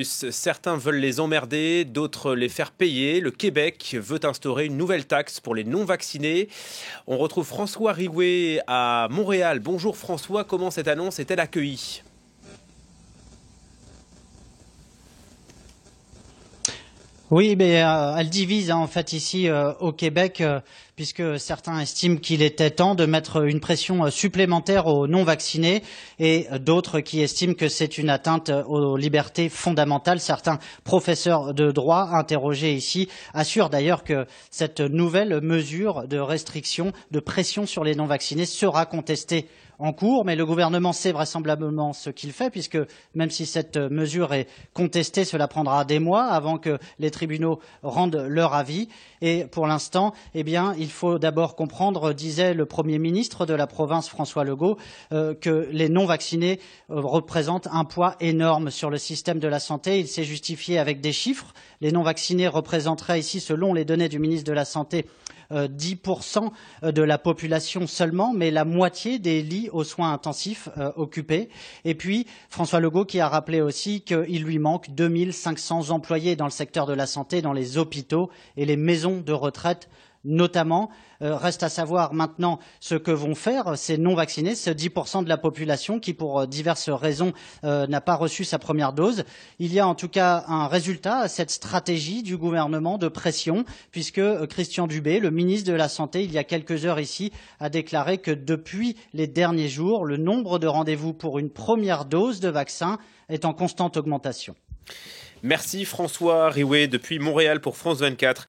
Certains veulent les emmerder, d'autres les faire payer. Le Québec veut instaurer une nouvelle taxe pour les non-vaccinés. On retrouve François Riouet à Montréal. Bonjour François, comment cette annonce est-elle accueillie ? Oui, mais elle divise en fait ici au Québec, puisque certains estiment qu'il était temps de mettre une pression supplémentaire aux non-vaccinés et d'autres qui estiment que c'est une atteinte aux libertés fondamentales. Certains professeurs de droit interrogés ici assurent d'ailleurs que cette nouvelle mesure de restriction, de pression sur les non-vaccinés sera contestée en cours, mais le gouvernement sait vraisemblablement ce qu'il fait, puisque même si cette mesure est contestée, cela prendra des mois avant que les tribunaux rendent leur avis. Et pour l'instant, eh bien, il faut d'abord comprendre, disait le Premier ministre de la province, François Legault, que les non-vaccinés représentent un poids énorme sur le système de la santé. Il s'est justifié avec des chiffres. Les non-vaccinés représenteraient ici, selon les données du ministre de la Santé, 10% de la population seulement, mais la moitié des lits aux soins intensifs occupés. Et puis, François Legault qui a rappelé aussi qu'il lui manque 2500 employés dans le secteur de la santé, dans les hôpitaux et les maisons de retraite notamment. Reste à savoir maintenant ce que vont faire ces non-vaccinés, ce 10% de la population qui, pour diverses raisons, n'a pas reçu sa première dose. Il y a en tout cas un résultat à cette stratégie du gouvernement de pression, puisque Christian Dubé, le ministre de la Santé, il y a quelques heures ici, a déclaré que depuis les derniers jours, le nombre de rendez-vous pour une première dose de vaccin est en constante augmentation. Merci François Riouet depuis Montréal pour France 24.